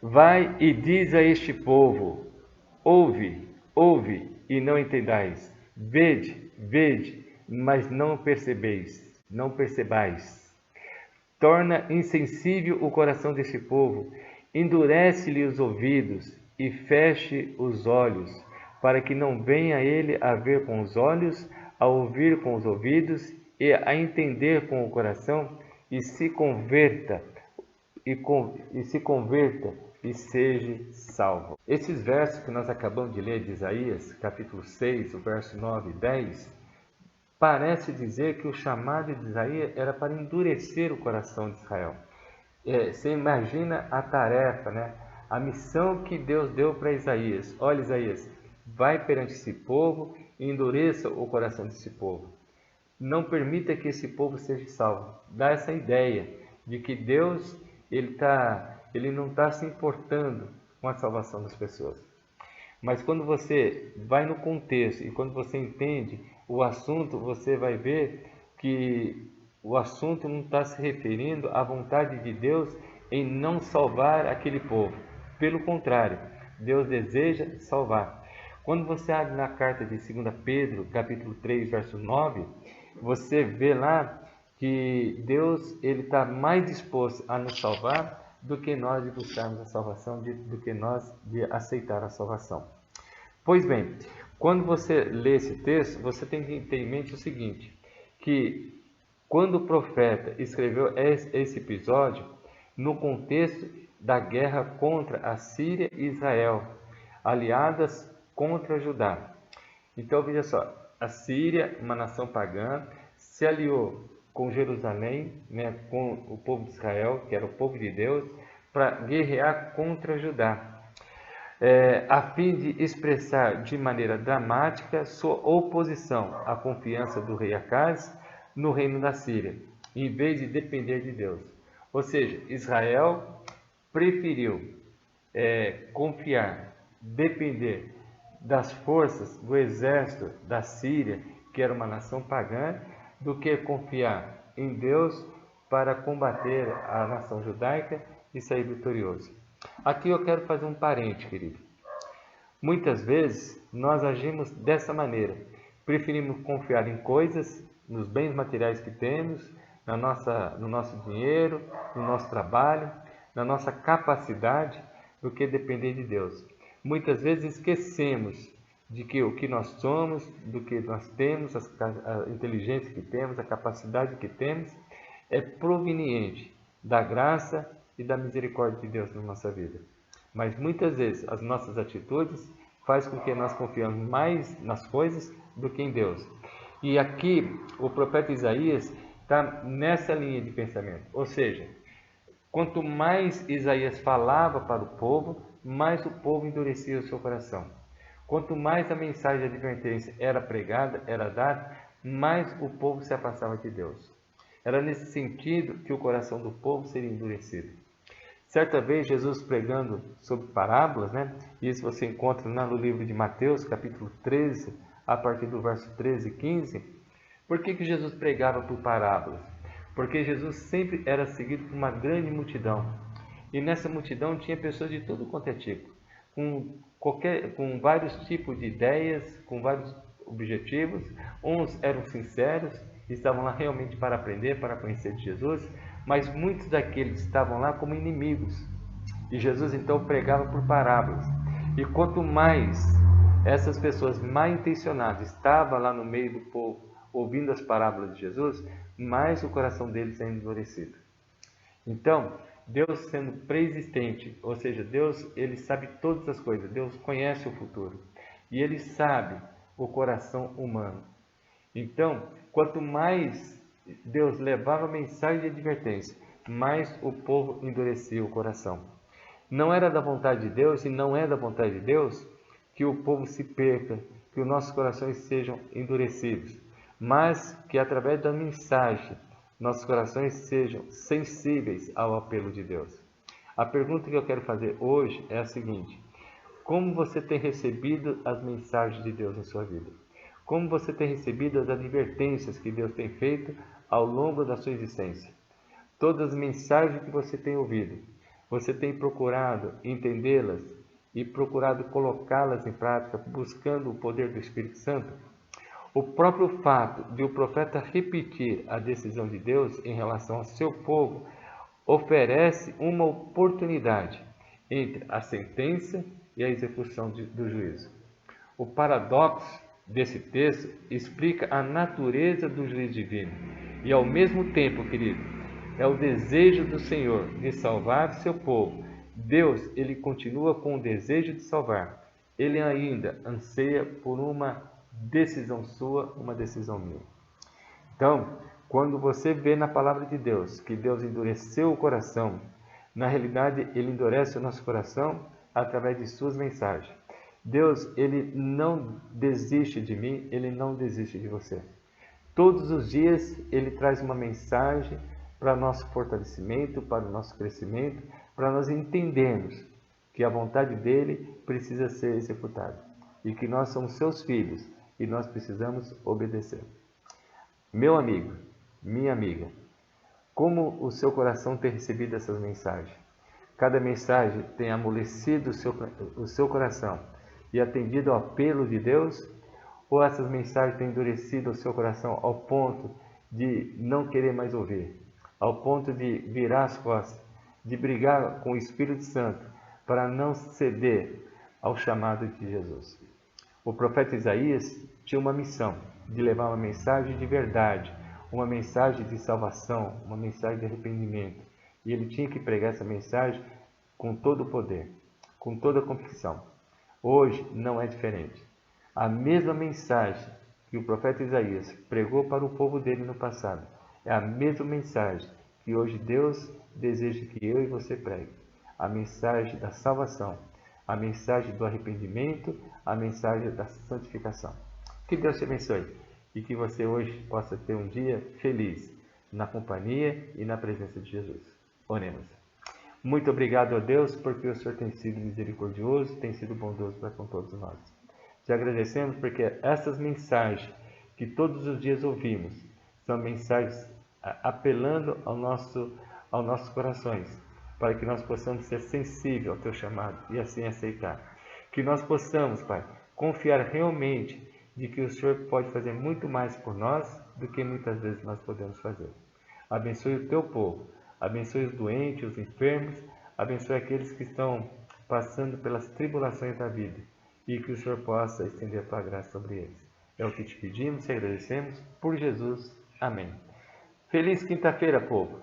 Vai e diz a este povo: ouve, ouve, e não entendais. Vede, vede, mas não percebeis, não percebais. Torna insensível o coração deste povo, endurece-lhe os ouvidos e feche os olhos, para que não venha ele a ver com os olhos, a ouvir com os ouvidos e a entender com o coração, e se converta e seja salvo. Esses versos que nós acabamos de ler de Isaías, capítulo 6, o verso 9 e 10, parece dizer que o chamado de Isaías era para endurecer o coração de Israel. Você imagina a tarefa, né? A missão que Deus deu para Isaías. Olha, Isaías, vai perante esse povo e endureça o coração desse povo. Não permita que esse povo seja salvo. Dá essa ideia de que Deus ele não está se importando com a salvação das pessoas. Mas quando você vai no contexto e quando você entende o assunto, você vai ver que o assunto não está se referindo à vontade de Deus em não salvar aquele povo. Pelo contrário, Deus deseja salvar. Quando você abre na carta de 2 Pedro, capítulo 3, verso 9, você vê lá que Deus ele está mais disposto a nos salvar do que nós de buscarmos a salvação, do que nós de aceitar a salvação. Pois bem, quando você lê esse texto, você tem que ter em mente o seguinte, que quando o profeta escreveu esse episódio, no contexto da guerra contra a Síria e Israel, aliadas contra Judá. Então, veja só, a Síria, uma nação pagã, se aliou com Jerusalém, né, com o povo de Israel, que era o povo de Deus, para guerrear contra Judá, a fim de expressar de maneira dramática sua oposição à confiança do rei Acaz no reino da Síria, em vez de depender de Deus. Ou seja, Israel preferiu confiar, depender das forças do exército da Síria, que era uma nação pagã, do que confiar em Deus para combater a nação judaica e sair vitorioso. Aqui eu quero fazer um parênteses, querido. Muitas vezes nós agimos dessa maneira. Preferimos confiar em coisas, nos bens materiais que temos, no nosso dinheiro, no nosso trabalho, na nossa capacidade, do que depender de Deus. Muitas vezes esquecemos de que o que nós somos, do que nós temos, a inteligência que temos, a capacidade que temos, é proveniente da graça e da misericórdia de Deus na nossa vida. Mas muitas vezes as nossas atitudes fazem com que nós confiamos mais nas coisas do que em Deus. E aqui o profeta Isaías está nessa linha de pensamento. Ou seja, quanto mais Isaías falava para o povo, mais o povo endurecia o seu coração. Quanto mais a mensagem de advertência era pregada, era dada, mais o povo se afastava de Deus. Era nesse sentido que o coração do povo seria endurecido. Certa vez, Jesus pregando sobre parábolas, né? Isso você encontra no livro de Mateus, capítulo 13, a partir do verso 13 e 15. Por que Jesus pregava por parábolas? Porque Jesus sempre era seguido por uma grande multidão. E nessa multidão tinha pessoas de todo quanto é tipo, com vários tipos de ideias, com vários objetivos. Uns eram sinceros, estavam lá realmente para aprender, para conhecer de Jesus, mas muitos daqueles estavam lá como inimigos. E Jesus então pregava por parábolas. E quanto mais essas pessoas mal intencionadas estavam lá no meio do povo, ouvindo as parábolas de Jesus, mais o coração deles é endurecido. Então, Deus sendo preexistente, ou seja, Deus ele sabe todas as coisas, Deus conhece o futuro e ele sabe o coração humano. Então, quanto mais Deus levava a mensagem de advertência, mais o povo endurecia o coração. Não era da vontade de Deus e não é da vontade de Deus que o povo se perca, que os nossos corações sejam endurecidos, mas que através da mensagem nossos corações sejam sensíveis ao apelo de Deus. A pergunta que eu quero fazer hoje é a seguinte: como você tem recebido as mensagens de Deus na sua vida? Como você tem recebido as advertências que Deus tem feito ao longo da sua existência? Todas as mensagens que você tem ouvido, Você tem procurado entendê-las e procurado colocá-las em prática, buscando o poder do Espírito Santo? O próprio fato de o profeta repetir a decisão de Deus em relação ao seu povo oferece uma oportunidade entre a sentença e a execução do juízo. O paradoxo desse texto explica a natureza do juízo divino e, ao mesmo tempo, querido, é o desejo do Senhor de salvar seu povo. Deus, ele continua com o desejo de salvar. Ele ainda anseia por uma decisão sua, uma decisão minha. Então, quando você vê na palavra de Deus que Deus endureceu o coração, na realidade ele endurece o nosso coração através de suas mensagens. Deus, ele não desiste de mim, ele não desiste de você. Todos os dias ele traz uma mensagem para nosso fortalecimento, para o nosso crescimento, para nós entendermos que a vontade dele precisa ser executada e que nós somos seus filhos e nós precisamos obedecer. Meu amigo, minha amiga, como o seu coração tem recebido essas mensagens? Cada mensagem tem amolecido o seu coração e atendido ao apelo de Deus? Ou essas mensagens têm endurecido o seu coração ao ponto de não querer mais ouvir? Ao ponto de virar as costas, de brigar com o Espírito Santo para não ceder ao chamado de Jesus? O profeta Isaías tinha uma missão de levar uma mensagem de verdade, uma mensagem de salvação, uma mensagem de arrependimento. E ele tinha que pregar essa mensagem com todo o poder, com toda a convicção. Hoje não é diferente. A mesma mensagem que o profeta Isaías pregou para o povo dele no passado, é a mesma mensagem que hoje Deus deseja que eu e você pregue. A mensagem da salvação, a mensagem do arrependimento, a mensagem da santificação. Que Deus te abençoe e que você hoje possa ter um dia feliz na companhia e na presença de Jesus. Oremos. Muito obrigado a Deus porque o Senhor tem sido misericordioso, tem sido bondoso para com todos nós. Te agradecemos porque essas mensagens que todos os dias ouvimos são mensagens apelando aos nossos corações, para que nós possamos ser sensíveis ao teu chamado e assim aceitar. Que nós possamos, Pai, confiar realmente de que o Senhor pode fazer muito mais por nós do que muitas vezes nós podemos fazer. Abençoe o teu povo, abençoe os doentes, os enfermos, abençoe aqueles que estão passando pelas tribulações da vida e que o Senhor possa estender a tua graça sobre eles. É o que te pedimos e agradecemos por Jesus. Amém. Feliz quinta-feira, povo!